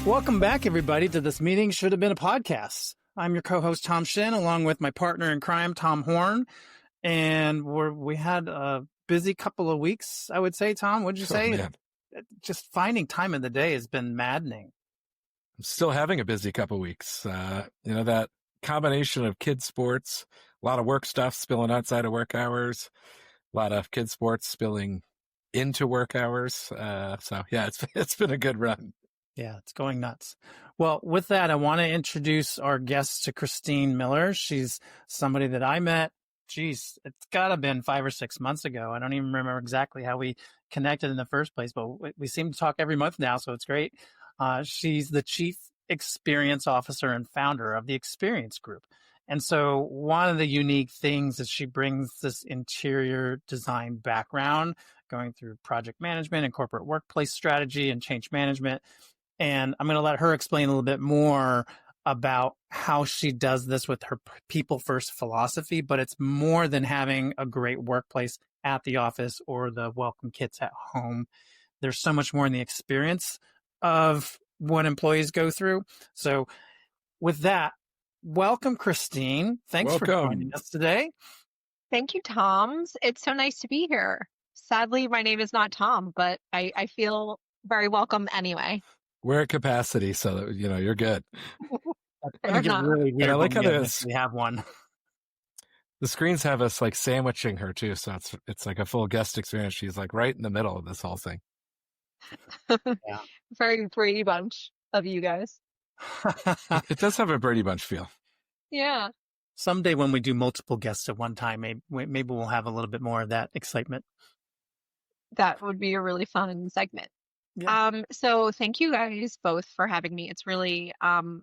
Welcome back, everybody, to This Meeting Should Have Been a Podcast. I'm your co-host, Tom Schin, along with my partner in crime, Tom Horne. And we had a busy couple of weeks, I would say. Tom, what'd you say? Man. Just finding time in the day has been maddening. I'm still having a busy couple of weeks. That combination of kids sports, a lot of work stuff spilling outside of work hours, a lot of kids sports spilling into work hours. It's been a good run. Yeah, it's going nuts. Well, with that, I want to introduce our guest to Christine Miller. She's somebody that I met. Geez, it's got to have been 5 or 6 months ago. I don't even remember exactly how we connected in the first place, but we seem to talk every month now, so it's great. She's the Chief Experience Officer and founder of the Experience Group. And so one of the unique things is she brings this interior design background, going through project management and corporate workplace strategy and change management. And I'm going to let her explain a little bit more about how she does this with her people first philosophy, but it's more than having a great workplace at the office or the welcome kits at home. There's so much more in the experience of what employees go through. So with that, welcome, Christine. Thanks for joining us today. Thank you, Tom. It's so nice to be here. Sadly, my name is not Tom, but I feel very welcome anyway. We're at capacity, so you're good. Really weird. I like how we have one. The screens have us like sandwiching her too, so it's like a full guest experience. She's like right in the middle of this whole thing. Yeah. Very Brady Bunch of you guys. It does have a Brady Bunch feel. Yeah. Someday when we do multiple guests at one time, maybe we'll have a little bit more of that excitement. That would be a really fun segment. Yeah. So thank you guys both for having me. It's really, I'm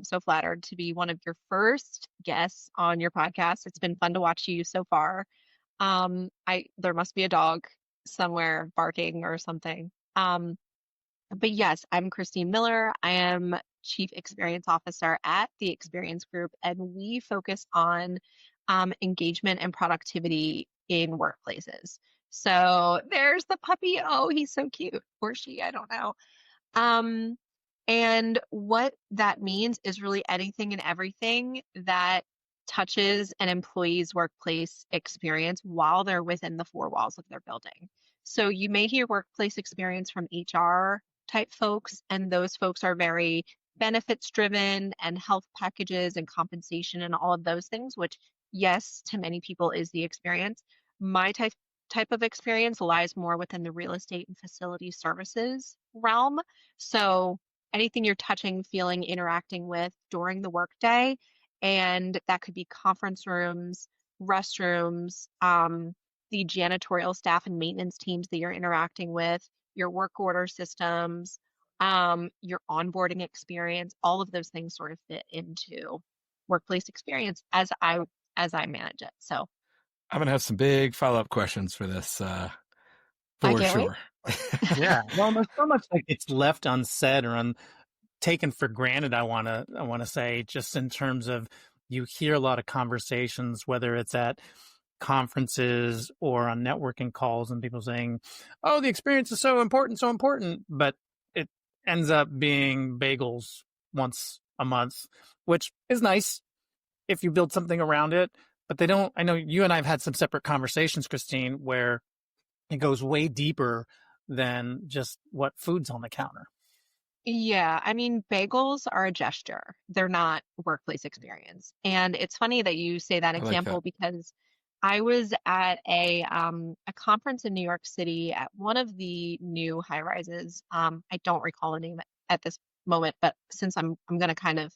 so flattered to be one of your first guests on your podcast. It's been fun to watch you so far. There must be a dog somewhere barking or something. But yes, I'm Christine Miller. I am Chief Experience Officer at the Experience Group, and we focus on engagement and productivity in workplaces. So there's the puppy. Oh, he's so cute. Or she, I don't know. And what that means is really anything and everything that touches an employee's workplace experience while they're within the four walls of their building. So you may hear workplace experience from HR type folks, and those folks are very benefits driven and health packages and compensation and all of those things, which yes, to many people is the experience. My type of experience lies more within the real estate and facility services realm. So anything you're touching, feeling, interacting with during the workday, and that could be conference rooms, restrooms, the janitorial staff and maintenance teams that you're interacting with, your work order systems, your onboarding experience, all of those things sort of fit into workplace experience as I manage it. So I'm going to have some big follow-up questions for this, for sure. Yeah. Well, there's so much like it's left unsaid or taken for granted. I want to say, just in terms of, you hear a lot of conversations, whether it's at conferences or on networking calls, and people saying, "Oh, the experience is so important," but it ends up being bagels once a month, which is nice if you build something around it. But they don't. I know you and I have had some separate conversations, Christine, where it goes way deeper than just what food's on the counter. Yeah, I mean, bagels are a gesture. They're not workplace experience. And it's funny that you say that example because I was at a conference in New York City at one of the new high rises. I don't recall the name at this moment, but since I'm going to kind of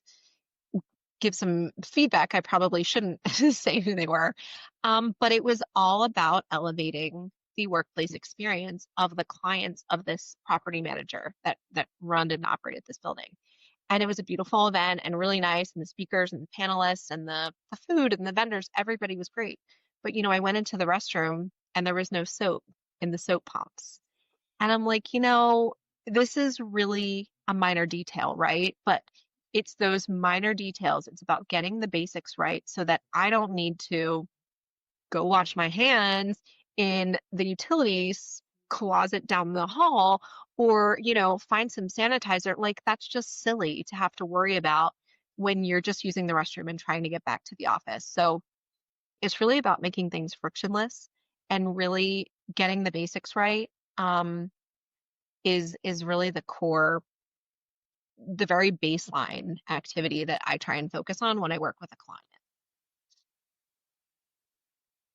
give some feedback, I probably shouldn't say who they were. But it was all about elevating the workplace experience of the clients of this property manager that run and operated this building. And it was a beautiful event and really nice. And the speakers and the panelists and the food and the vendors, everybody was great. But, I went into the restroom and there was no soap in the soap pumps. And I'm like, this is really a minor detail, right? But it's those minor details. It's about getting the basics right so that I don't need to go wash my hands in the utilities closet down the hall, or, find some sanitizer. Like, that's just silly to have to worry about when you're just using the restroom and trying to get back to the office. So it's really about making things frictionless and really getting the basics right. Is really the very baseline activity that I try and focus on when I work with a client.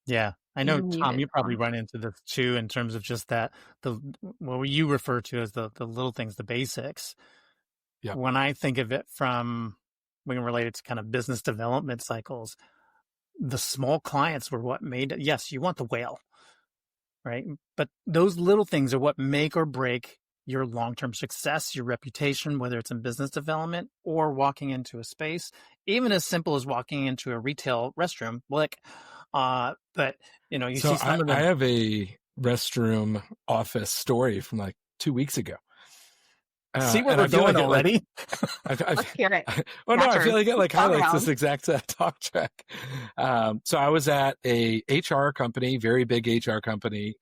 Yeah. I know, You're Tom, muted, you probably Horne. run into this too in terms of just that, the what you refer to as the little things, the basics. Yeah. When I think of it from, when related to kind of business development cycles, the small clients were what made it. Yes, you want the whale, right? But those little things are what make or break your long-term success, your reputation, whether it's in business development or walking into a space, even as simple as walking into a retail restroom. Like, but you So see some of I them. have a restroom office story from like 2 weeks ago. See where And we're I feel going like it like already? Let's hear it. oh no, I feel Bathroom. like it like highlights this Background. exact talk track. So I was at a HR company, very big HR company,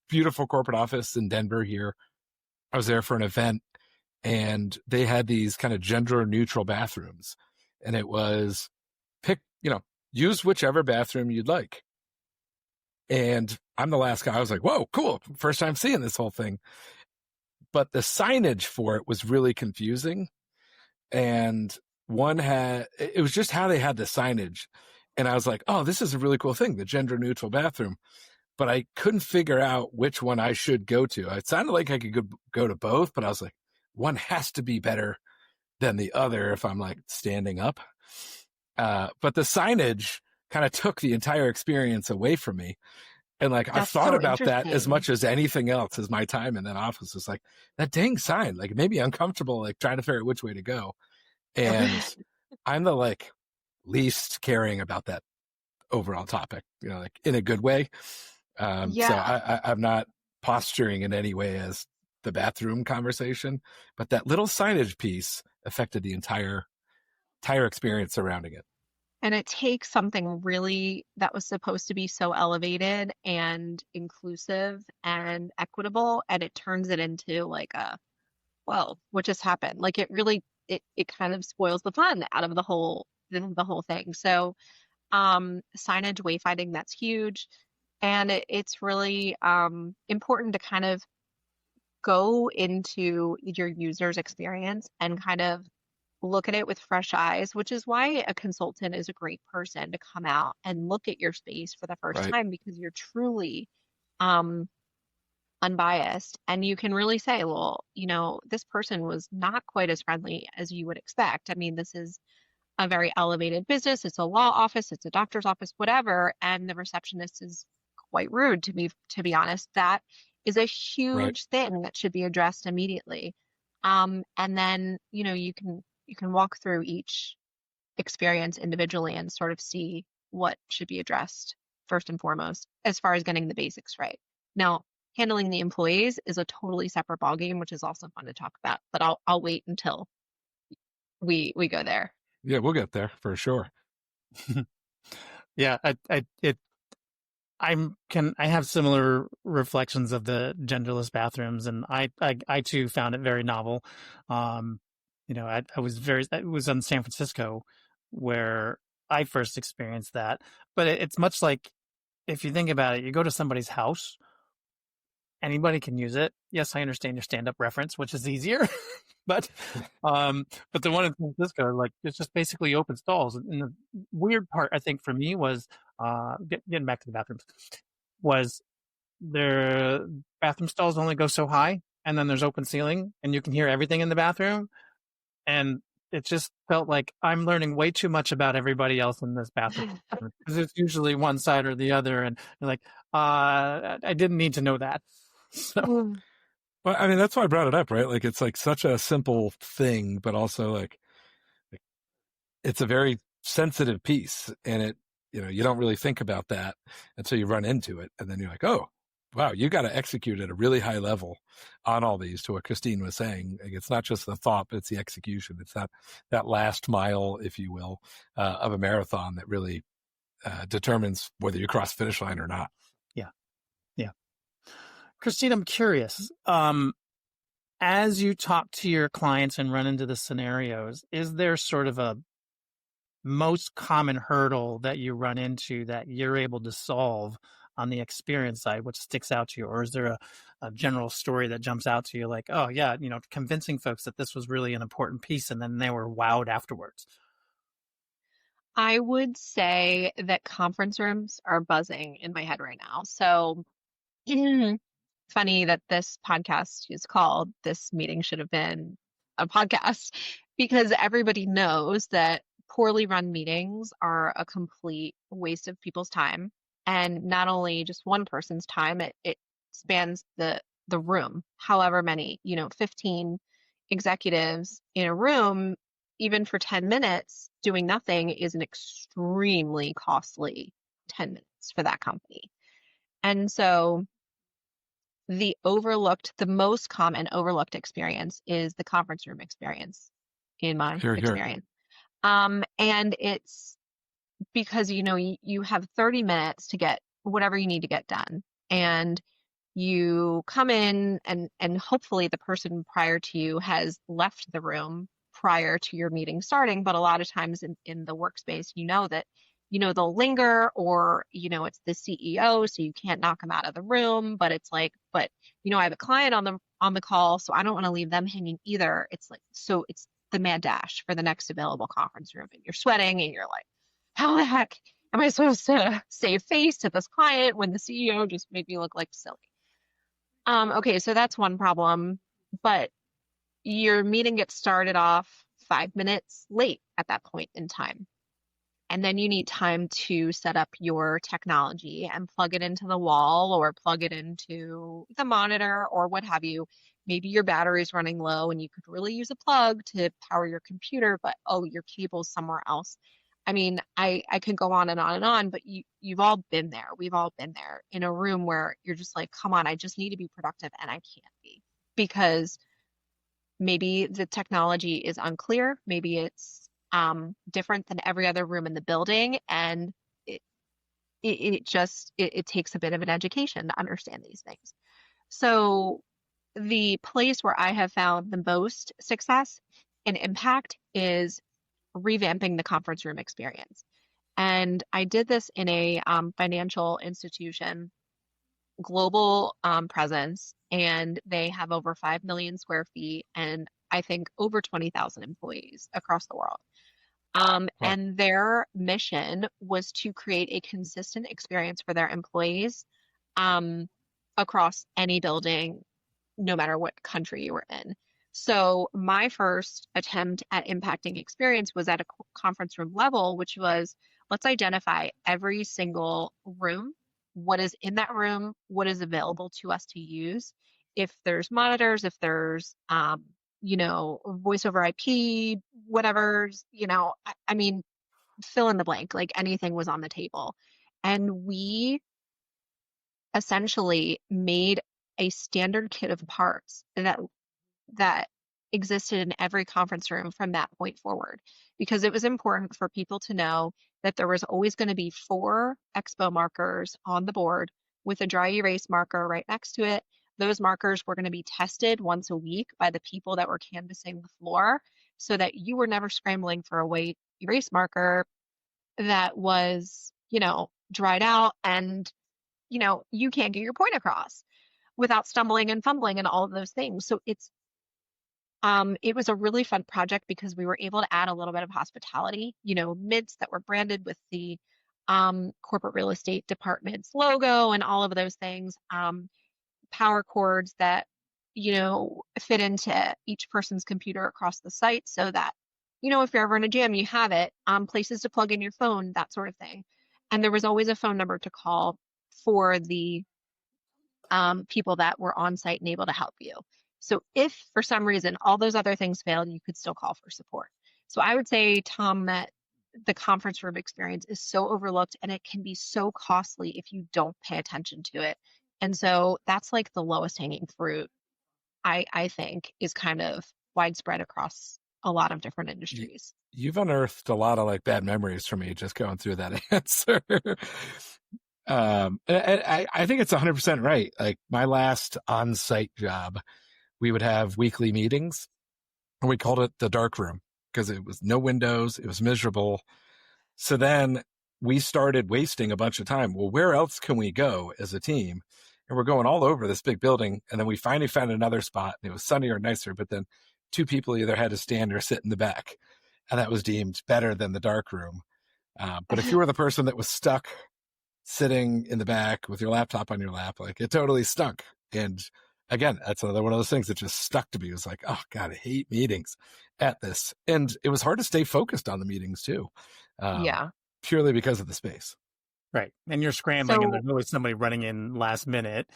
beautiful corporate office in Denver here. I was there for an event, and they had these kind of gender neutral bathrooms, and it was pick, use whichever bathroom you'd like. And I'm the last guy. I was like, whoa, cool. First time seeing this whole thing. But the signage for it was really confusing. And it was just how they had the signage. And I was like, oh, this is a really cool thing, the gender neutral bathroom. But I couldn't figure out which one I should go to. It sounded like I could go to both, but I was like, one has to be better than the other if I'm like standing up. But the signage kind of took the entire experience away from me. And like, I've That's thought so about that as interesting. much as anything else as my time in that office. It's like that dang sign, like it made me uncomfortable, like trying to figure out which way to go. And I'm the like least caring about that overall topic, like in a good way. So Yeah. I'm not posturing in any way as the bathroom conversation, but that little signage piece affected the entire experience surrounding it. And it takes something really that was supposed to be so elevated and inclusive and equitable, and it turns it into like well, what just happened? Like, it really, it kind of spoils the fun out of the whole thing. So signage, wayfinding, that's huge. And it's really important to kind of go into your user's experience and kind of look at it with fresh eyes, which is why a consultant is a great person to come out and look at your space for the first Right. time, because you're truly um, unbiased, and you can really say, well, this person was not quite as friendly as you would expect. I mean, this is a very elevated business. It's a law office, it's a doctor's office, whatever, and the receptionist is quite rude, to be honest. That is a Right. huge thing that should be addressed immediately. And then, you can walk through each experience individually and sort of see what should be addressed first and foremost as far as getting the basics right. Now, handling the employees is a totally separate ballgame, which is also fun to talk about, but I'll wait until we go there. Yeah, we'll get there for sure. Yeah, I have similar reflections of the genderless bathrooms, and I too found it very novel. I was in San Francisco where I first experienced that, but it's much like, if you think about it, you go to somebody's house, anybody can use it. Yes, I understand your stand-up reference, which is easier, but but the one in San Francisco, like, it's just basically open stalls. And the weird part, I think, for me was getting back to the bathrooms, was their bathroom stalls only go so high, and then there's open ceiling, and you can hear everything in the bathroom. And it just felt like I'm learning way too much about everybody else in this bathroom, because it's usually one side or the other, and you're like, I didn't need to know that. So Well, I mean, that's why I brought it up, right? Like, it's like such a simple thing, but also like it's a very sensitive piece, and you don't really think about that until you run into it. And then you're like, oh, wow, you got to execute at a really high level on all these, to what Christine was saying. Like, it's not just the thought, but it's the execution. It's that last mile, if you will, of a marathon that really determines whether you cross the finish line or not. yeah. Christine, I'm curious. As you talk to your clients and run into the scenarios, is there sort of a most common hurdle that you run into that you're able to solve on the experience side, which sticks out to you? Or is there a general story that jumps out to you like, oh, yeah, convincing folks that this was really an important piece and then they were wowed afterwards? I would say that conference rooms are buzzing in my head right now. So funny that this podcast is called This Meeting Should Have Been a Podcast, because everybody knows that poorly run meetings are a complete waste of people's time. And not only just one person's time, it spans the room, however many, 15 executives in a room, even for 10 minutes, doing nothing is an extremely costly 10 minutes for that company. And so the most common overlooked experience is the conference room experience in my Here, here. experience. And it's because, you have 30 minutes to get whatever you need to get done. And you come in and hopefully the person prior to you has left the room prior to your meeting starting. But a lot of times in the workspace, that, they'll linger, or, it's the CEO, so you can't knock them out of the room. But it's like, I have a client on the call, so I don't want to leave them hanging either. It's like, so it's the mad dash for the next available conference room, and you're sweating and you're like, how the heck am I supposed to save face to this client when the CEO just made me look like silly? Okay, so that's one problem, but your meeting gets started off 5 minutes late at that point in time. And then you need time to set up your technology and plug it into the wall or plug it into the monitor or what have you. Maybe your battery's running low and you could really use a plug to power your computer, but your cable's somewhere else. I mean, I could go on and on and on, but you've all been there. We've all been there in a room where you're just like, come on, I just need to be productive, and I can't be because maybe the technology is unclear. Maybe it's different than every other room in the building, and it takes a bit of an education to understand these things. So the place where I have found the most success and impact is revamping the conference room experience. And I did this in a financial institution, global presence, and they have over 5 million square feet and I think over 20,000 employees across the world. Wow. And their mission was to create a consistent experience for their employees across any building, no matter what country you were in. So my first attempt at impacting experience was at a conference room level, which was, let's identify every single room, what is in that room, what is available to us to use. If there's monitors, if there's, voice over IP, whatever, I mean, fill in the blank, like anything was on the table. And we essentially made a standard kit of parts that existed in every conference room from that point forward, because it was important for people to know that there was always going to be 4 expo markers on the board with a dry erase marker right next to it. Those markers were going to be tested once a week by the people that were canvassing the floor, so that you were never scrambling for a white erase marker that was, dried out and, you can't get your point across without stumbling and fumbling and all of those things. So it was a really fun project because we were able to add a little bit of hospitality, mids that were branded with the corporate real estate department's logo and all of those things, power cords that, fit into each person's computer across the site so that, if you're ever in a jam, you have it, places to plug in your phone, that sort of thing. And there was always a phone number to call for the people that were on site and able to help you. So if for some reason all those other things failed, you could still call for support. So I would say, Tom, that the conference room experience is so overlooked and it can be so costly if you don't pay attention to it. And so that's like the lowest hanging fruit, I think, is kind of widespread across a lot of different industries. You've unearthed a lot of like bad memories for me just going through that answer. I think it's 100% right. Like my last on-site job, we would have weekly meetings, and we called it the dark room because it was no windows. It was miserable. So then we started wasting a bunch of time. Well, where else can we go as a team? And we're going all over this big building. And then we finally found another spot, and it was sunnier and nicer, but then two people either had to stand or sit in the back. And that was deemed better than the dark room. But if you were the person that was stuck sitting in the back with your laptop on your lap, like it totally stunk. And again, that's another one of those things that just stuck to me. It was like, oh God, I hate meetings at this. And it was hard to stay focused on the meetings too, Yeah. purely because of the space. Right. And you're scrambling and So there's always somebody running in last minute.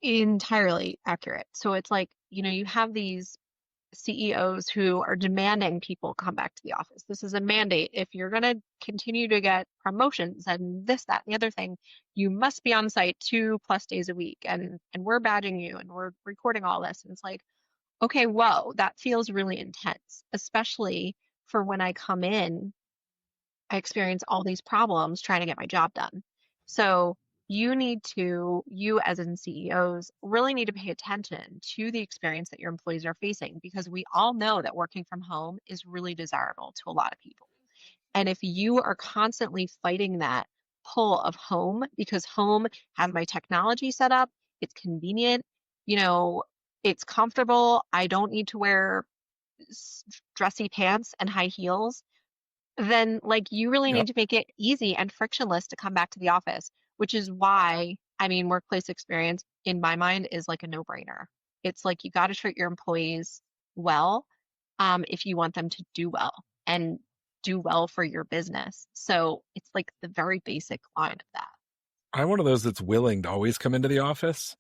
entirely accurate. So it's like, you have these CEOs who are demanding people come back to the office. This is a mandate. If you're going to continue to get promotions and this, that, and the other thing, you must be on site 2+ days a week. And we're badging you and we're recording all this. And it's like, okay, whoa, that feels really intense, especially for when I come in, I experience all these problems trying to get my job done. So you as in CEOs, really need to pay attention to the experience that your employees are facing because we all know that working from home is really desirable to a lot of people. And if you are constantly fighting that pull of home because home has my technology set up, it's convenient, you know, it's comfortable, I don't need to wear dressy pants and high heels, then like you really Yep. need to make it easy and frictionless to come back to the office, which is why, I mean, workplace experience in my mind is like a no-brainer. It's like you got to treat your employees well, if you want them to do well and do well for your business. So it's like the very basic line of that. I'm one of those that's willing to always come into the office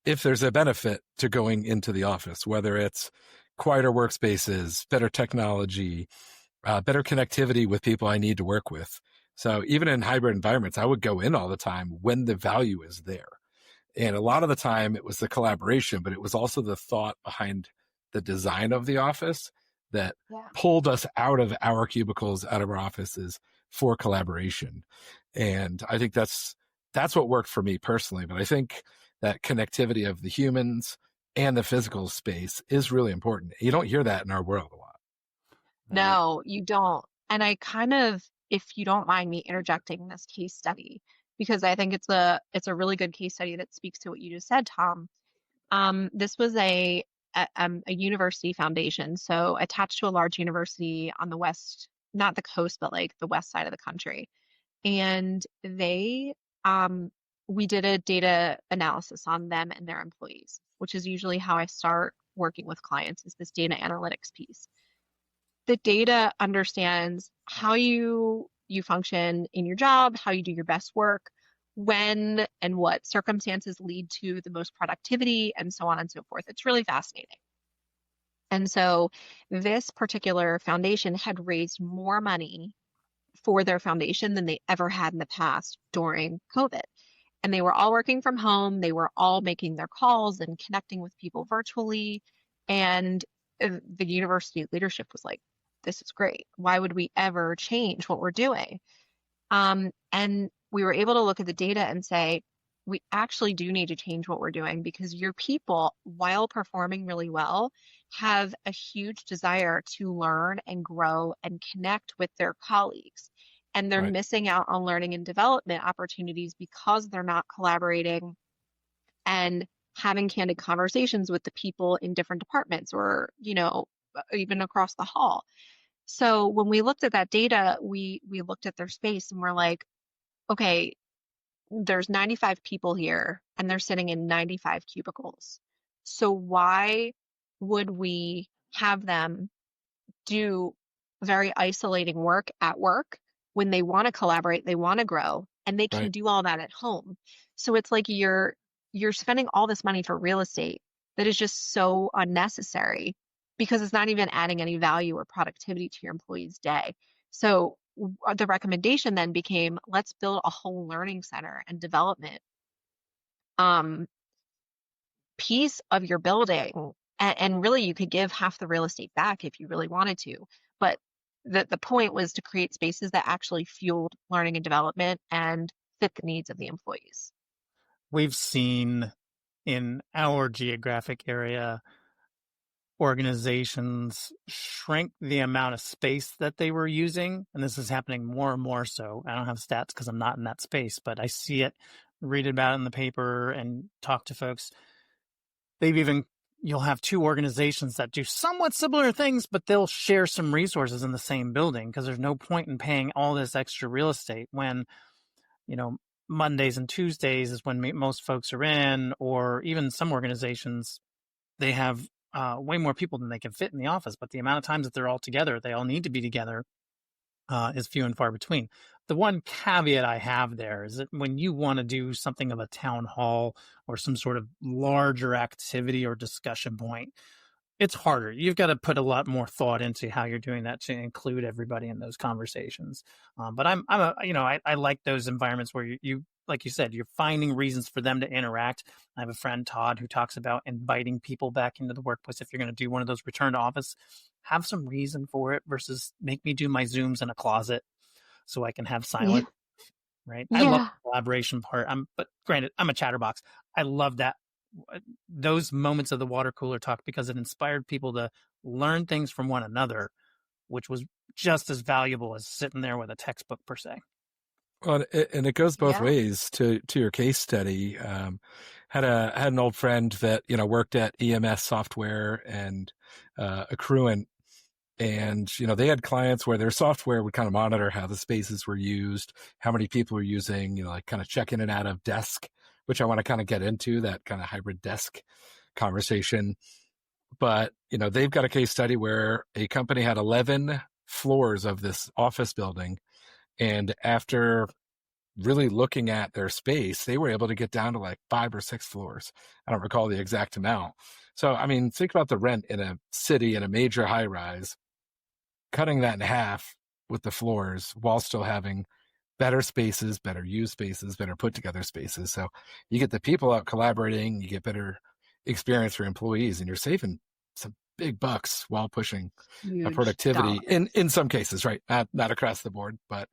if there's a benefit to going into the office, whether it's quieter workspaces, better technology, better connectivity with people I need to work with. So even in hybrid environments, I would go in all the time when the value is there. And a lot of the time it was the collaboration, but it was also the thought behind the design of the office that Yeah. pulled us out of our cubicles, out of our offices for collaboration. And I think that's what worked for me personally. But I think that connectivity of the humans and the physical space is really important. You don't hear that in our world a lot. Right. No, you don't. And I kind of, if you don't mind me interjecting this case study, because I think it's a really good case study that speaks to what you just said, Tom. This was a university foundation, so attached to a large university on the west, not the coast, but like the west side of the country. And we did a data analysis on them and their employees, which is usually how I start working with clients, is this data analytics piece. The data understands how you function in your job, how you do your best work, when and what circumstances lead to the most productivity, and so on and so forth. It's really fascinating. And so this particular foundation had raised more money for their foundation than they ever had in the past during COVID. And they were all working from home. They were all making their calls and connecting with people virtually. And the university leadership was like, this is great. Why would we ever change what we're doing? And we were able to look at the data and say, we actually do need to change what we're doing because your people, while performing really well, have a huge desire to learn and grow and connect with their colleagues. And they're Right. missing out on learning and development opportunities because they're not collaborating and having candid conversations with the people in different departments or, even across the hall. So when we looked at that data, we looked at their space and we're like, okay, there's 95 people here and they're sitting in 95 cubicles. So why would we have them do very isolating work at work when they want to collaborate, they want to grow, and they can Right. do all that at home? So it's like you're spending all this money for real estate that is just so unnecessary because it's not even adding any value or productivity to your employees' day. So the recommendation then became, let's build a whole learning center and development um, piece of your building. And really, you could give half the real estate back if you really wanted to. But the point was to create spaces that actually fueled learning and development and fit the needs of the employees. We've seen in our geographic area organizations shrink the amount of space that they were using. And this is happening more and more so. I don't have stats because I'm not in that space, but I see it, read about it in the paper, and talk to folks. You'll have two organizations that do somewhat similar things, but they'll share some resources in the same building because there's no point in paying all this extra real estate when, Mondays and Tuesdays is when most folks are in, or even some organizations, they have way more people than they can fit in the office, but the amount of times that they're all together, they all need to be together, is few and far between. The one caveat I have there is that when you want to do something of a town hall or some sort of larger activity or discussion point, it's harder. You've got to put a lot more thought into how you're doing that to include everybody in those conversations. But I like those environments where you, like you said, you're finding reasons for them to interact. I have a friend, Todd, who talks about inviting people back into the workplace. If you're going to do one of those return to office, have some reason for it versus make me do my Zooms in a closet so I can have silence. Right. I love the collaboration part. But granted, I'm a chatterbox. I love that. Those moments of the water cooler talk because it inspired people to learn things from one another, which was just as valuable as sitting there with a textbook per se. Well, and it goes both ways to your case study. Had an old friend that, worked at EMS software and Accruent. And, they had clients where their software would kind of monitor how the spaces were used, how many people were using, like kind of check in and out of desk, which I want to kind of get into, that kind of hybrid desk conversation. But, they've got a case study where a company had 11 floors of this office building. And after really looking at their space, they were able to get down to like 5 or 6 floors. I don't recall the exact amount. So, think about the rent in a city, in a major high rise, cutting that in half with the floors while still having better spaces, better used spaces, better put together spaces. So you get the people out collaborating, you get better experience for employees, and you're saving some big bucks while pushing productivity in some cases, right? Not across the board, but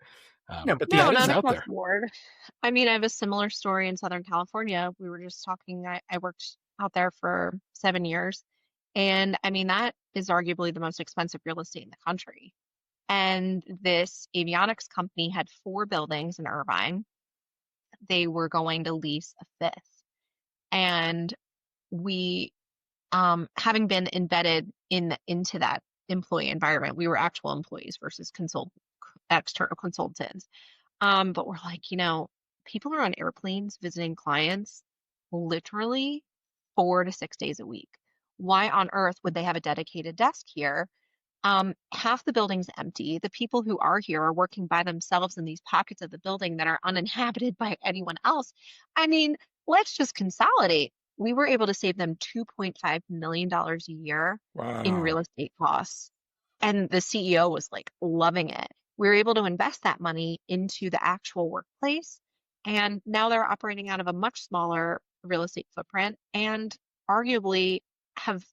but no, not across the board. I have a similar story in Southern California. We were just talking, I worked out there for 7 years. And that is arguably the most expensive real estate in the country. And this avionics company had 4 buildings in Irvine. They were going to lease a 5th. And we, having been embedded into that employee environment, we were actual employees versus external consultants. But we're like, people are on airplanes visiting clients literally 4 to 6 days a week. Why on earth would they have a dedicated desk here? Half the building's empty. The people who are here are working by themselves in these pockets of the building that are uninhabited by anyone else. Let's just consolidate. We were able to save them $2.5 million a year in real estate costs. And the CEO was like loving it. We were able to invest that money into the actual workplace. And now they're operating out of a much smaller real estate footprint and arguably have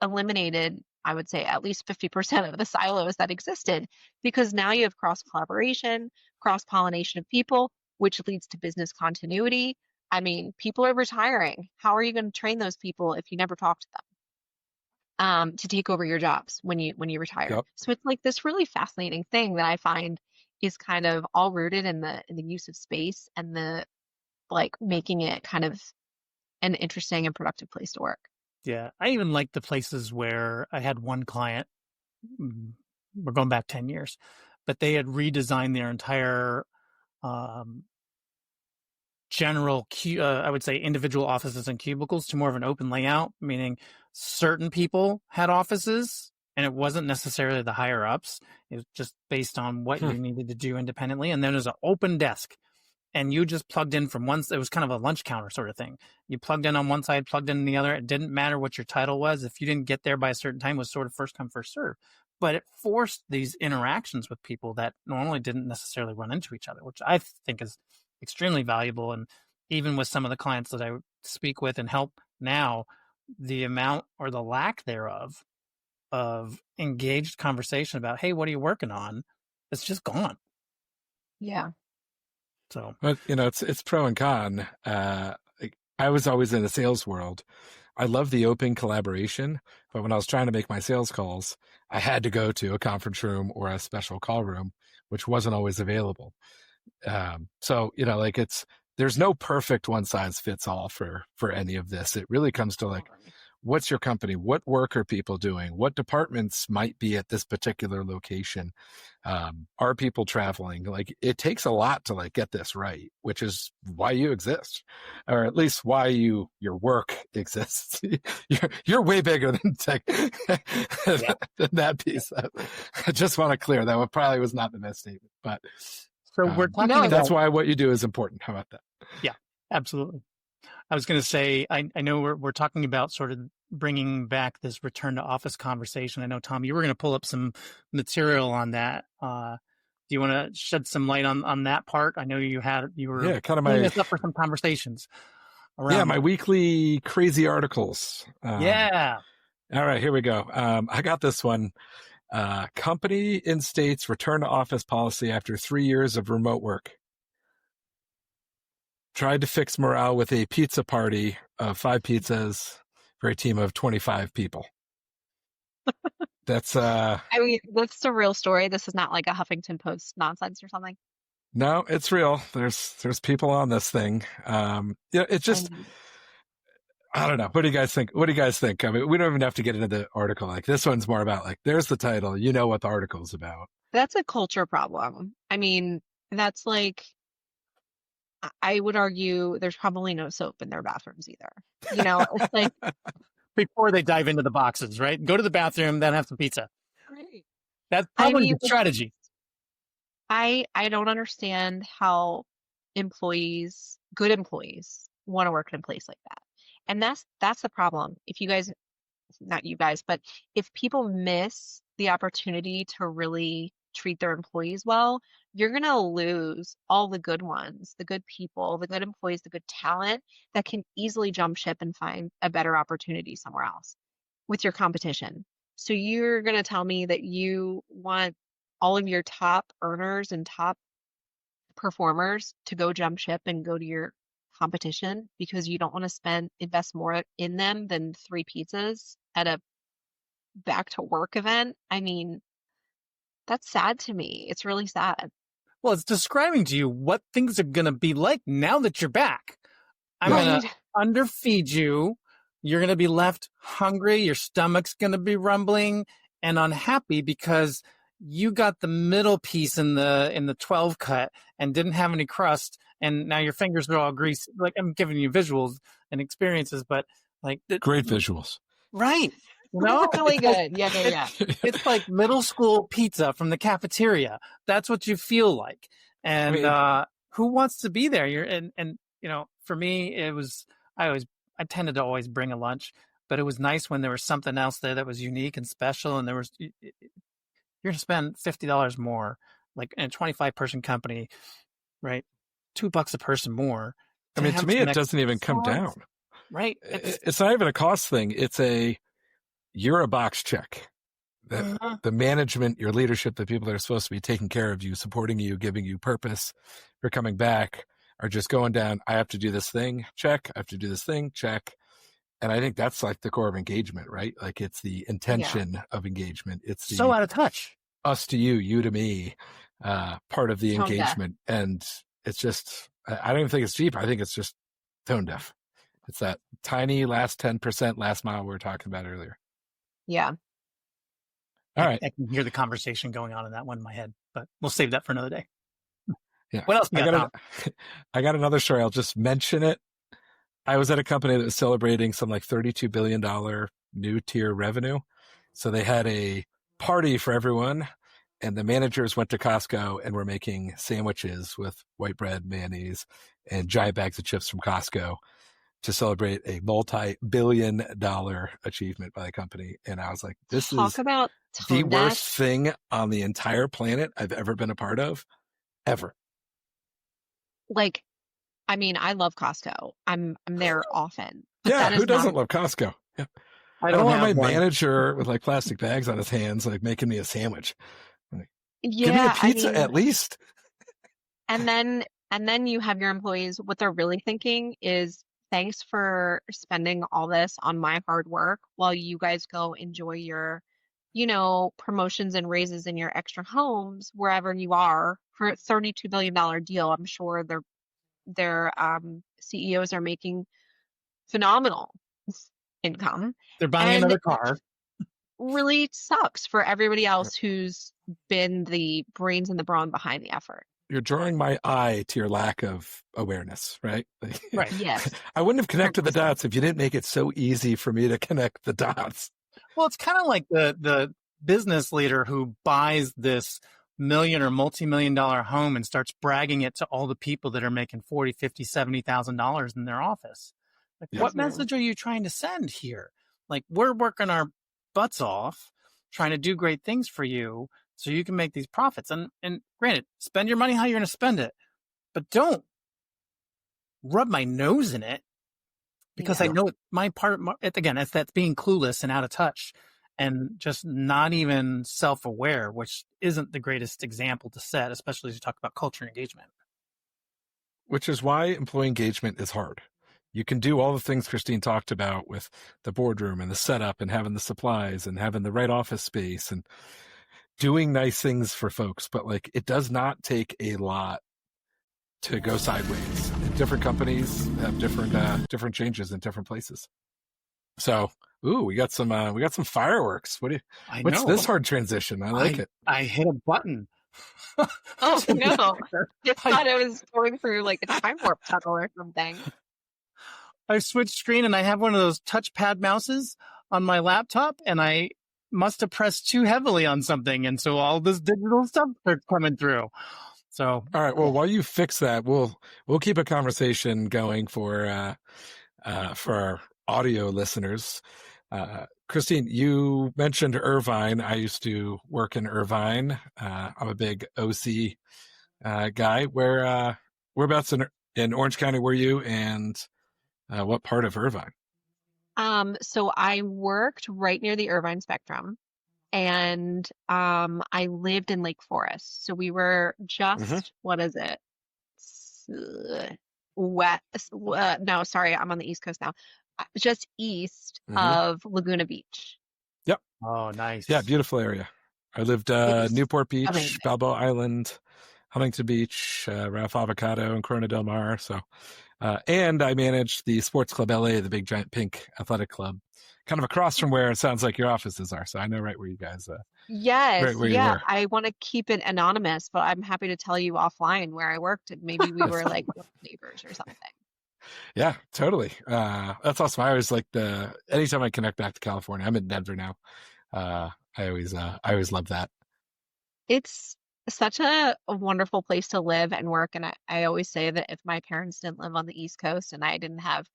eliminated, I would say, at least 50% of the silos that existed, because now you have cross collaboration, cross pollination of people, which leads to business continuity. People are retiring. How are you going to train those people if you never talk to them to take over your jobs when you retire? Yep. So it's like this really fascinating thing that I find is kind of all rooted in the use of space and the making it kind of an interesting and productive place to work. Yeah, I even like the places where I had one client, we're going back 10 years, but they had redesigned their entire general, I would say, individual offices and cubicles to more of an open layout, meaning certain people had offices and it wasn't necessarily the higher ups. It was just based on what you needed to do independently. And then there's an open desk. And you just plugged in from one, it was kind of a lunch counter sort of thing. You plugged in on one side, plugged in on the other. It didn't matter what your title was. If you didn't get there by a certain time, it was sort of first come, first serve. But it forced these interactions with people that normally didn't necessarily run into each other, which I think is extremely valuable. And even with some of the clients that I speak with and help now, the amount or the lack thereof of engaged conversation about, hey, what are you working on? It's just gone. Yeah. So, But it's pro and con. I was always in the sales world. I love the open collaboration, but when I was trying to make my sales calls, I had to go to a conference room or a special call room, which wasn't always available. So there's no perfect one size fits all for any of this. It really comes to like, what's your company? What work are people doing? What departments might be at this particular location? Are people traveling? Like, it takes a lot to like get this right, which is why you exist, or at least why your work exists. You're way bigger than tech than that piece. I just want to clear that one. Probably was not the best statement, but so we're talking No, about, that's why what you do is important. How about that? yeah, absolutely. I was going to say, I know we're talking about sort of bringing back this return to office conversation. I know, Tom, you were going to pull up some material on that. Do you want to shed some light on that part? I know you were kind of pulling us up for some conversations around. my weekly crazy articles. Yeah. All right, here we go. I got this one. Company instates return to office policy after 3 years of remote work. Tried to fix morale with a pizza party of 5 pizzas for a team of 25 people. That's I mean, that's a real story. This is not like a Huffington Post nonsense or something. no, it's real. There's people on this thing. It's just, I don't know. What do you guys think? I mean, we don't even have to get into the article. Like, this one's more about like, there's the title. You know what the article's about. That's a culture problem. I mean, that's like, I would argue there's probably no soap in their bathrooms either. It's like, Before they dive into the boxes, right? Go to the bathroom, then have some pizza. right. That's probably the strategy. I don't understand how good employees want to work in a place like that. And that's the problem. If you guys, not you guys, but if people miss the opportunity to really treat their employees well, you're going to lose all the good ones, the good people, the good employees, the good talent that can easily jump ship and find a better opportunity somewhere else with your competition. So you're going to tell me that you want all of your top earners and top performers to go jump ship and go to your competition because you don't want to invest more in them than 3 pizzas at a back to work event. I mean, that's sad to me. It's really sad. Well, it's describing to you what things are going to be like now that you're back. I'm going to underfeed you. You're going to be left hungry. Your stomach's going to be rumbling and unhappy because you got the middle piece in the 12 cut and didn't have any crust. And now your fingers are all greasy. Like, I'm giving you visuals and experiences, but like great visuals. Right. Really good. Yeah. It's like middle school pizza from the cafeteria. That's what you feel like. And who wants to be there? For me, it was, I tended to always bring a lunch, but it was nice when there was something else there that was unique and special. And you're going to spend $50 more, like in a 25-person company, right? $2 a person more. I mean, to me, it doesn't even come down. Right. It's not even a cost thing. You're a box check. The management, your leadership, the people that are supposed to be taking care of you, supporting you, giving you purpose for coming back are just going down. I have to do this thing, check. I have to do this thing, check. And I think that's like the core of engagement, right? Like, it's the intention of engagement. It's so out of touch. Us to you, you to me, part of the engagement. And it's just, I don't even think it's cheap. I think it's just tone deaf. It's that tiny last 10% last mile we were talking about earlier. Yeah. All right. I can hear the conversation going on in that one in my head, but we'll save that for another day. Yeah. What else you got, I got another story. I'll just mention it. I was at a company that was celebrating some like $32 billion new tier revenue. So they had a party for everyone, and the managers went to Costco and were making sandwiches with white bread, mayonnaise, and giant bags of chips from Costco to celebrate a multi-billion-dollar achievement by the company. And I was like, this is the worst thing on the entire planet I've ever been a part of, ever. Like, I mean, I love Costco. I'm there often. Yeah, who doesn't love Costco? Yeah. I don't want have my one. manager with like plastic bags on his hands, like making me a sandwich. Like, give me a Yeah, I pizza mean, at least. and then you have your employees, what they're really thinking is thanks for spending all this on my hard work while you guys go enjoy your, promotions and raises in your extra homes wherever you are for a $32 billion deal. I'm sure their CEOs are making phenomenal income. They're buying And another car. really sucks for everybody else who's been the brains and the brawn behind the effort. You're drawing my eye to your lack of awareness, right? Right. Yes, I wouldn't have connected the 100%. dots if you didn't make it so easy for me to connect the dots. Well, it's kind of like the business leader who buys this million or multi-million-dollar home and starts bragging it to all the people that are making $40, $50, $70,000 in their office. Like, Yeah. what message are you trying to send here? Like, we're working our butts off trying to do great things for you so you can make these profits. And granted, spend your money how you're going to spend it, but don't rub my nose in it because I Yeah. know my part, again, it's that being clueless and out of touch and just not even self-aware, which isn't the greatest example to set, especially as you talk about culture and engagement. Which is why employee engagement is hard. You can do all the things Christine talked about with the boardroom and the setup and having the supplies and having the right office space and doing nice things for folks, but like it does not take a lot to go sideways. Different companies have different changes in different places. So, we got some fireworks. What's this hard transition? I like it. I hit a button. Oh no! Just thought I was going through like a time warp tunnel or something. I switched screen and I have one of those touchpad mouses on my laptop, and I must have pressed too heavily on something, and so all this digital stuff starts coming through. So, all right. Well, while you fix that, we'll keep a conversation going for our audio listeners. Christine, you mentioned Irvine. I used to work in Irvine. I'm a big OC guy. Whereabouts in Orange County were you, and what part of Irvine? So I worked right near the Irvine Spectrum, and I lived in Lake Forest. So we were just what is it? West? No, sorry, I'm on the East Coast now. Just east of Laguna Beach. Yep. Oh, nice. Yeah, beautiful area. I lived Newport Beach, amazing. Balboa Island, Huntington Beach, Ralph Avocado, and Corona Del Mar. So, and I managed the Sports Club LA, the big giant pink athletic club, kind of across from where it sounds like your offices are. So I know right where you guys. Yes, right where yeah. You were. I want to keep it anonymous, but I'm happy to tell you offline where I worked. Maybe we were like neighbors or something. Yeah, totally. That's awesome. I always like anytime I connect back to California, I'm in Denver now. I always love that. It's such a wonderful place to live and work. And I always say that if my parents didn't live on the East Coast and I didn't have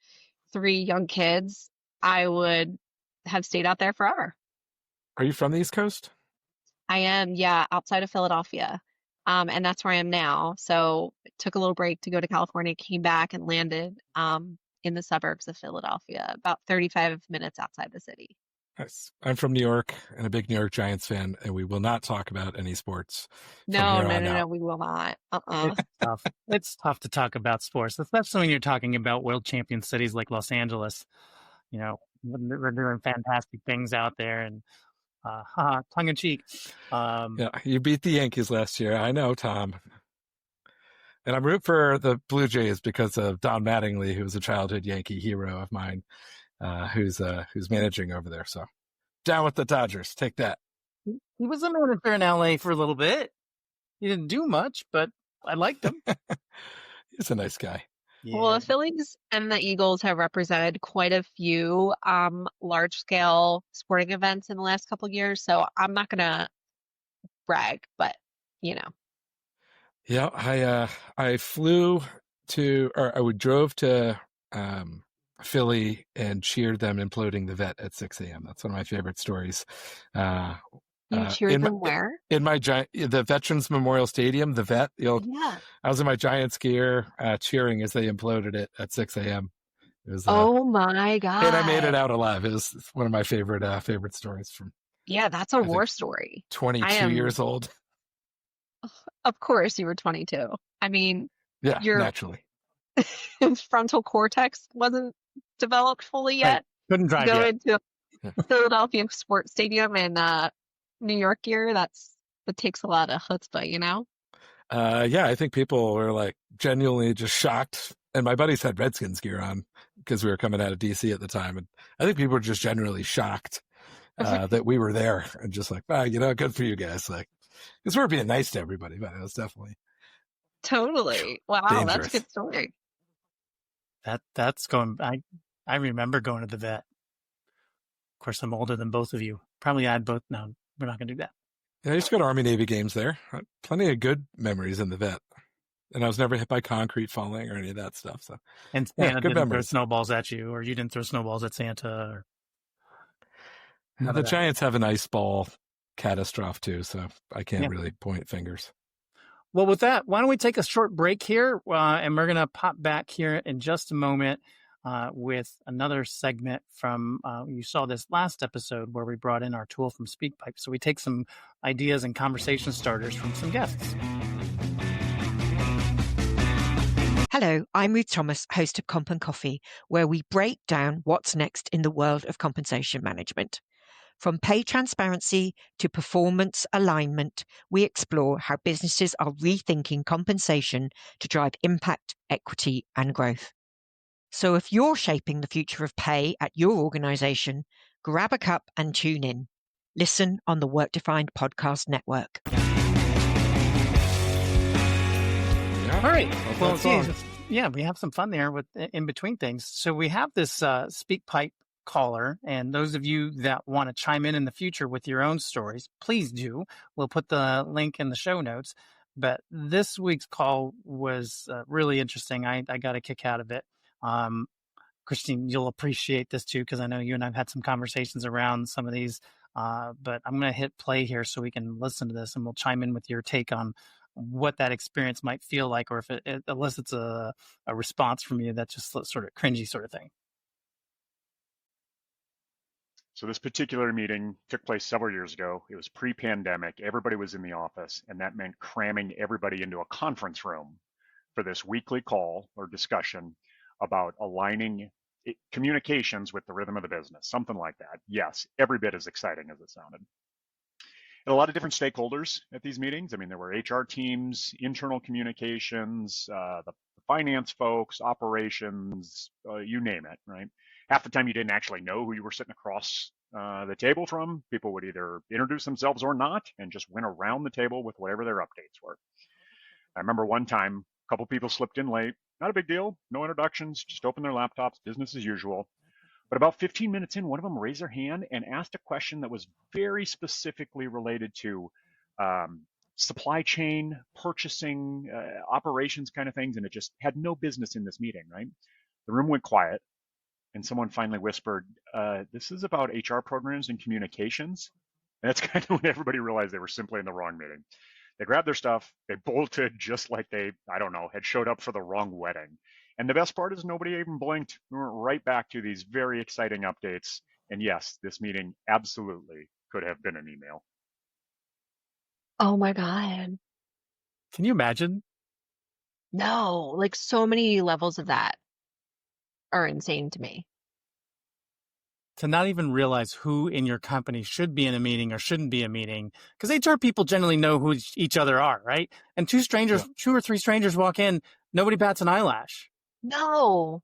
3 young kids, I would have stayed out there forever. Are you from the East Coast? I am, yeah, outside of Philadelphia. And that's where I am now. So took a little break to go to California, came back and landed in the suburbs of Philadelphia, about 35 minutes outside the city. Nice. I'm from New York and a big New York Giants fan, and we will not talk about any sports. No, we will not. It's tough. It's tough to talk about sports, especially when you're talking about world champion cities like Los Angeles. You know, we're doing fantastic things out there, and tongue in cheek. Yeah, you beat the Yankees last year. I know, Tom. And I'm rooting for the Blue Jays because of Don Mattingly, who was a childhood Yankee hero of mine, who's managing over there. So down with the Dodgers. Take that. He was a manager in LA for a little bit. He didn't do much, but I liked him. He's a nice guy. Yeah. Well, the Phillies and the Eagles have represented quite a few large-scale sporting events in the last couple of years, so I'm not going to brag, but you know. Yeah, I drove to Philly and cheered them imploding the vet at 6 a.m. That's one of my favorite stories. You cheered them where? In the Veterans Memorial Stadium, the vet. Yeah. I was in my Giants gear cheering as they imploded it at 6 a.m. It was, Oh my and I made it God. out alive. It was one of my favorite stories from, Yeah, that's a I think, war story. I 22 am, years old. of course, you were 22. I mean, Yeah, your naturally. frontal cortex wasn't developed fully Right. yet. Couldn't drive Go yet. into Yeah. Philadelphia Sports Stadium in New York gear, that takes a lot of chutzpah, you know? Yeah, I think people were like genuinely just shocked. And my buddies had Redskins gear on because we were coming out of DC at the time. And I think people were just generally shocked that we were there and just like, good for you guys. Like, because we were being nice to everybody, but it was definitely Totally. Wow, that's a dangerous. good story. That's going. I remember going to the vet. Of course, I'm older than both of you. Probably add both. No, we're not going to do that. Yeah, I used to go to Army Navy games there. Plenty of good memories in the vet. And I was never hit by concrete falling or any of that stuff. So, And yeah, Santa good didn't throw memories. snowballs at you, or you didn't throw snowballs at Santa, or none The of that. Giants have an ice ball catastrophe too, so I can't Yeah. really point fingers. Well, with that, why don't we take a short break here, and we're going to pop back here in just a moment with another segment from, you saw this last episode where we brought in our tool from SpeakPipe. So we take some ideas and conversation starters from some guests. Hello, I'm Ruth Thomas, host of Comp and Coffee, where we break down what's next in the world of compensation management. From pay transparency to performance alignment, we explore how businesses are rethinking compensation to drive impact, equity, and growth. So if you're shaping the future of pay at your organization, grab a cup and tune in. Listen on the Work Defined Podcast Network. Yeah. All right. Well, geez, yeah, we have some fun there with in between things. So we have this SpeakPipe caller, and those of you that want to chime in the future with your own stories, please do. We'll put the link in the show notes. But this week's call was really interesting. I got a kick out of it. Christine, you'll appreciate this too, because I know you and I've had some conversations around some of these. But I'm going to hit play here so we can listen to this, and we'll chime in with your take on what that experience might feel like, or if it elicits a response from you that's just sort of cringy sort of thing. So this particular meeting took place several years ago. It was pre-pandemic. Everybody was in the office, and that meant cramming everybody into a conference room for this weekly call or discussion about aligning communications with the rhythm of the business, something like that. Yes, every bit as exciting as it sounded. And a lot of different stakeholders at these meetings. I mean, there were HR teams, internal communications, the finance folks, operations, you name it, right? Half the time you didn't actually know who you were sitting across the table from. People would either introduce themselves or not and just went around the table with whatever their updates were. I remember one time a couple people slipped in late. Not a big deal. No introductions. Just open their laptops. Business as usual. But about 15 minutes in, one of them raised their hand and asked a question that was very specifically related to supply chain, purchasing, operations kind of things. And it just had no business in this meeting, right? The room went quiet. And someone finally whispered, this is about HR programs and communications. And that's kind of when everybody realized they were simply in the wrong meeting. They grabbed their stuff, they bolted just like they, I don't know, had showed up for the wrong wedding. And the best part is nobody even blinked. We went right back to these very exciting updates. And yes, this meeting absolutely could have been an email. Oh my God. Can you imagine? No, like so many levels of that are insane to me. To not even realize who in your company should be in a meeting or shouldn't be a meeting, because HR people generally know who each other are, right? And two or three strangers walk in, nobody bats an eyelash. No.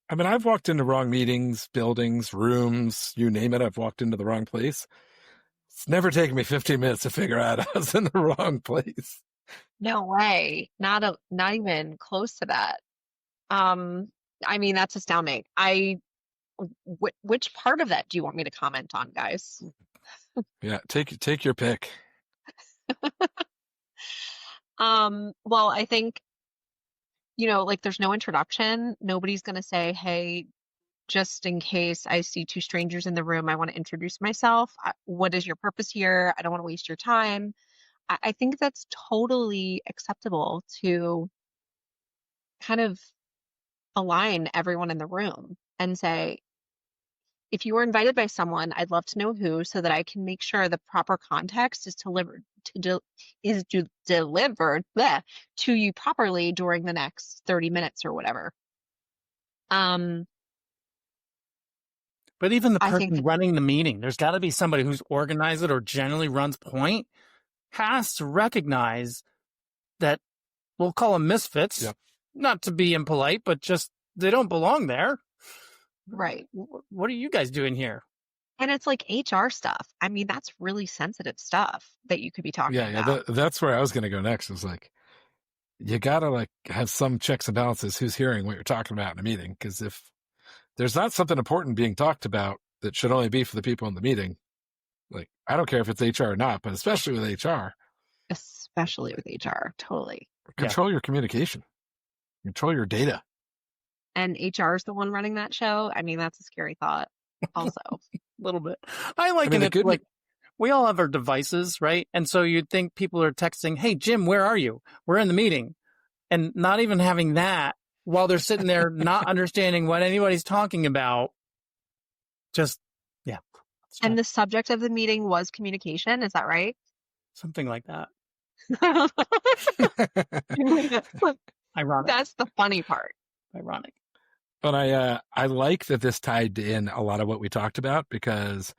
I mean, I've walked into wrong meetings, buildings, rooms, you name it. I've walked into the wrong place. It's never taken me 15 minutes to figure out I was in the wrong place. No way. Not even close to that. I mean, that's astounding. Which part of that do you want me to comment on, guys? Yeah, take your pick. Well, I think, like there's no introduction. Nobody's going to say, hey, just in case I see two strangers in the room, I want to introduce myself. What is your purpose here? I don't want to waste your time. I think that's totally acceptable to kind of align everyone in the room. and say, if you were invited by someone, I'd love to know who, so that I can make sure the proper context is delivered bleh, to you properly during the next 30 minutes or whatever. But even the I think person running the meeting, there's got to be somebody who's organized it or generally runs point, has to recognize that we'll call them misfits, Yep. not to be impolite, but just they don't belong there. right. What are you guys doing here? And it's like HR stuff. I mean, that's really sensitive stuff that you could be talking about. That's where I was going to go next. Is like, you got to like have some checks and balances who's hearing what you're talking about in a meeting. Because if there's not something important being talked about that should only be for the people in the meeting, like, I don't care if it's HR or not, but especially with HR. Especially with HR, totally. Control your communication. Control your data. And HR is the one running that show. I mean, that's a scary thought also. A little bit. I liken it like we all have our devices, right? And so you'd think people are texting, hey, Jim, where are you? We're in the meeting. And not even having that while they're sitting there not understanding what anybody's talking about. Just, yeah. And the subject of the meeting was communication. Is that right? Something like that. Ironic. That's the funny part. Ironic. But I like that this tied in a lot of what we talked about, because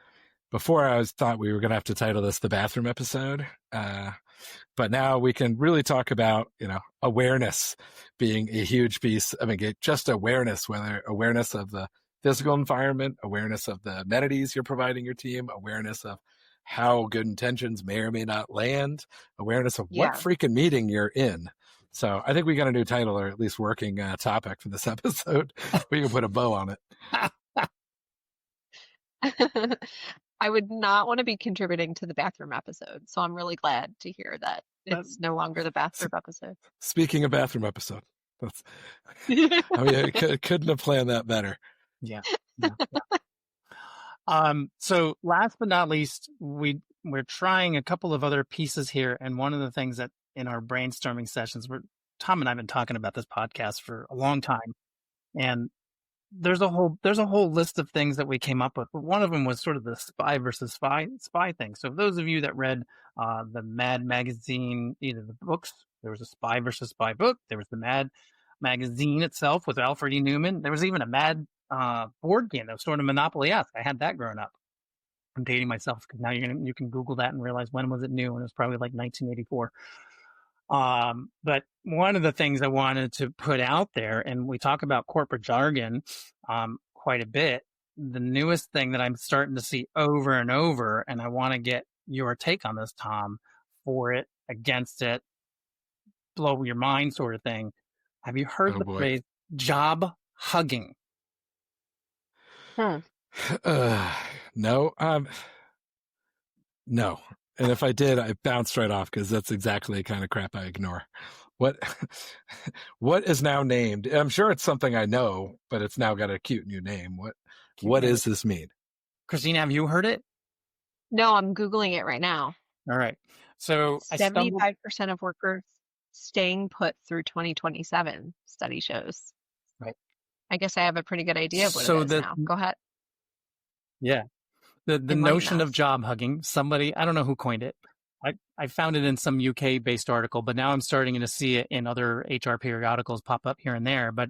before I thought we were going to have to title this the bathroom episode. But now we can really talk about, awareness being a huge piece. I mean, just awareness, whether awareness of the physical environment, awareness of the amenities you're providing your team, awareness of how good intentions may or may not land, awareness of what freaking meeting you're in. So I think we got a new title, or at least working topic for this episode. We can put a bow on it. I would not want to be contributing to the bathroom episode, so I'm really glad to hear that it's no longer the bathroom episode. Speaking of bathroom episode, I couldn't have planned that better. Yeah. So last but not least, we're trying a couple of other pieces here, and one of the things that in our brainstorming sessions, Tom and I have been talking about this podcast for a long time, and there's a whole list of things that we came up with, but one of them was sort of the spy versus spy thing. So those of you that read the Mad magazine, either the books, there was a spy versus spy book, there was the Mad magazine itself with Alfred E. Newman, there was even a Mad board game that was sort of Monopoly-esque. I had that growing up. I'm dating myself because now you can Google that and realize when was it new, and it was probably like 1984. But one of the things I wanted to put out there, and we talk about corporate jargon quite a bit, the newest thing that I'm starting to see over and over, and I want to get your take on this, Tom, for it, against it, blow your mind sort of thing. Have you heard the phrase job hugging? No. No. And if I did, I bounced right off, because that's exactly the kind of crap I ignore. What is now named? I'm sure it's something I know, but it's now got a cute new name. What does this mean? Christine, have you heard it? No, I'm Googling it right now. All right. So 75% of workers staying put through 2027, study shows. Right. I guess I have a pretty good idea of what it is now. Go ahead. Yeah. The notion of job hugging, somebody, I don't know who coined it. I found it in some UK-based article, but now I'm starting to see it in other HR periodicals pop up here and there. But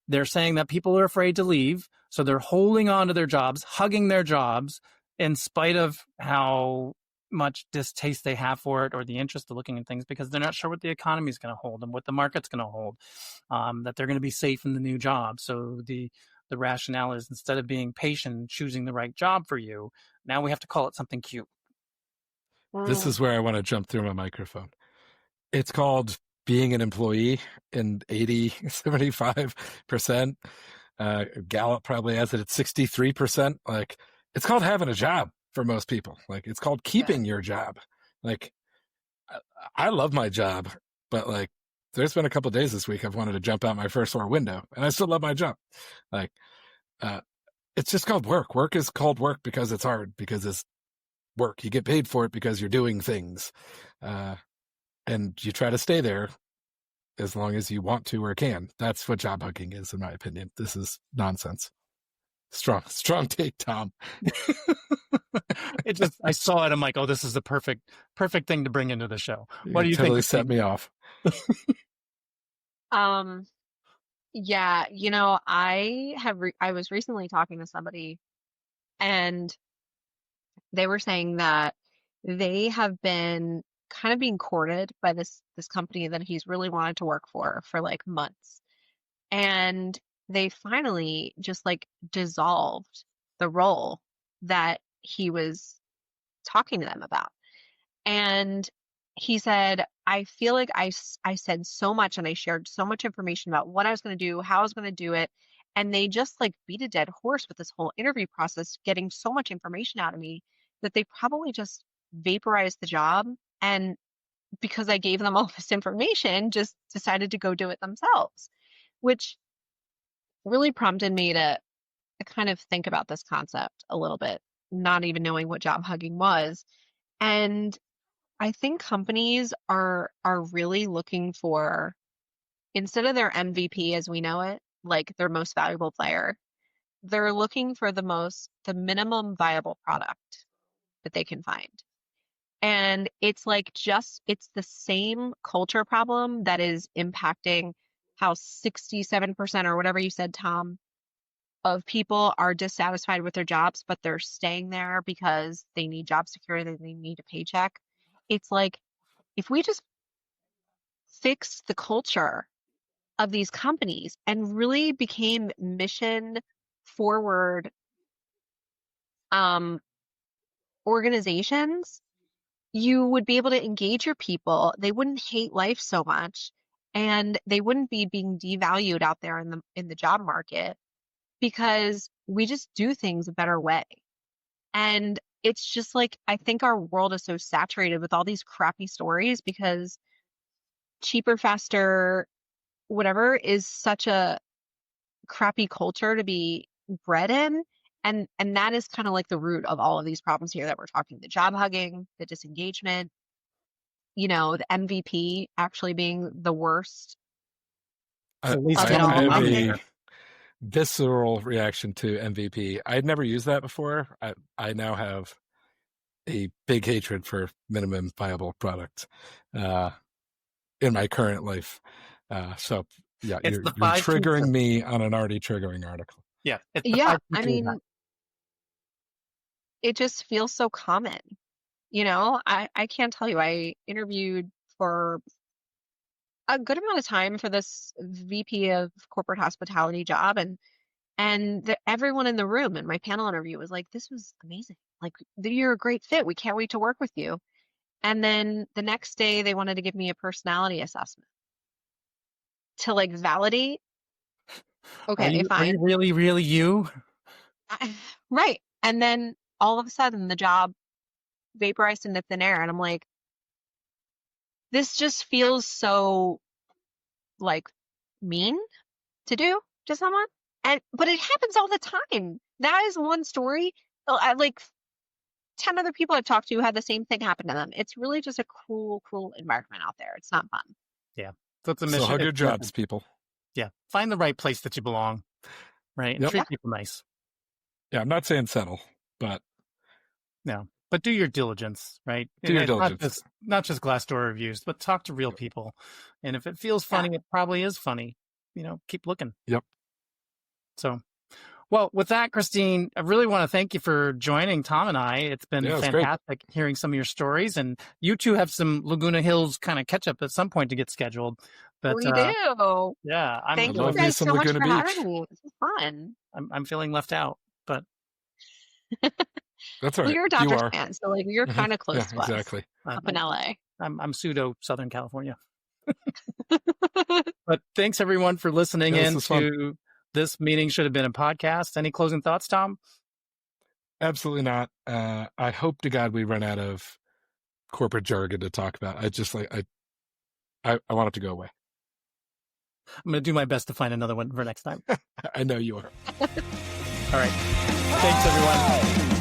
they're saying that people are afraid to leave, so they're holding on to their jobs, hugging their jobs, in spite of how much distaste they have for it or the interest of looking at things, because they're not sure what the economy is going to hold and what the market's going to hold, that they're going to be safe in the new job. So the rationale is, instead of being patient and choosing the right job for you, now we have to call it something cute. This is where I want to jump through my microphone. It's called being an employee in 75%. Gallup probably has it at 63%. Like, it's called having a job for most people. Like, it's called keeping your job. Like, I love my job, but like, there's been a couple of days this week I've wanted to jump out my first floor window, and I still love my job. Like, it's just called work. Work is called work because it's hard, because it's work. You get paid for it because you're doing things, and you try to stay there as long as you want to or can. That's what job hugging is, in my opinion. This is nonsense. Strong take, Tom. I saw it. I'm like, oh, this is the perfect thing to bring into the show. What do you totally think? Set me off. Yeah, I was recently talking to somebody, and they were saying that they have been kind of being courted by this company that he's really wanted to work for like months. And they finally just like dissolved the role that he was talking to them about. And he said, I feel like I said so much and I shared so much information about what I was going to do, how I was going to do it. And they just like beat a dead horse with this whole interview process, getting so much information out of me that they probably just vaporized the job. And because I gave them all this information, just decided to go do it themselves, which really prompted me to kind of think about this concept a little bit, not even knowing what job hugging was. And I think companies are really looking for, instead of their MVP as we know it, like their most valuable player, they're looking for the minimum viable product that they can find. And it's like it's the same culture problem that is impacting how 67% or whatever you said, Tom, of people are dissatisfied with their jobs, but they're staying there because they need job security, they need a paycheck. It's like, if we just fix the culture of these companies and really became mission forward organizations, you would be able to engage your people. They wouldn't hate life so much, and they wouldn't be being devalued out there in the job market, because we just do things a better way. And it's just like, I think our world is so saturated with all these crappy stories because cheaper, faster, whatever is such a crappy culture to be bred in. And that is kind of like the root of all of these problems here that we're talking: the job hugging, the disengagement, the MVP actually being the worst. I least have a visceral reaction to MVP. I'd never used that before. I now have a big hatred for minimum viable product in my current life. So yeah, you're triggering me on an already triggering article. Yeah. I mean, it just feels so common. I can't tell you, I interviewed for a good amount of time for this VP of corporate hospitality job, and everyone in the room in my panel interview was like, this was amazing. Like, you're a great fit. We can't wait to work with you. And then the next day they wanted to give me a personality assessment to like validate. Okay, fine. Are you really you? Right. And then all of a sudden the job vaporized into thin air. And I'm like, this just feels so like mean to do to someone. But it happens all the time. That is one story. Like 10 other people I've talked to had the same thing happen to them. It's really just a cruel environment out there. It's not fun. Yeah. So it's a mission. So hug your jobs, people. Yeah. Find the right place that you belong. Right. And treat people nice. Yeah. I'm not saying settle, but. No. But do your diligence, right? Do your diligence. Not just Glassdoor reviews, but talk to real people. And if it feels funny, it probably is funny. Keep looking. Yep. So, well, with that, Christine, I really want to thank you for joining Tom and I. It's been fantastic hearing some of your stories. And you two have some Laguna Hills kind of catch up at some point to get scheduled. But, we do. Yeah. Thank you guys so much for having me. This is fun. I'm feeling left out, but. That's all right. Well, you're a Dodgers fan, so like you're kind of close to us. Exactly. Up in LA. I'm pseudo Southern California. But thanks everyone for listening in to this meeting. Should have been a podcast. Any closing thoughts, Tom? Absolutely not. I hope to God we run out of corporate jargon to talk about. I want it to go away. I'm going to do my best to find another one for next time. I know you are. All right. Thanks everyone.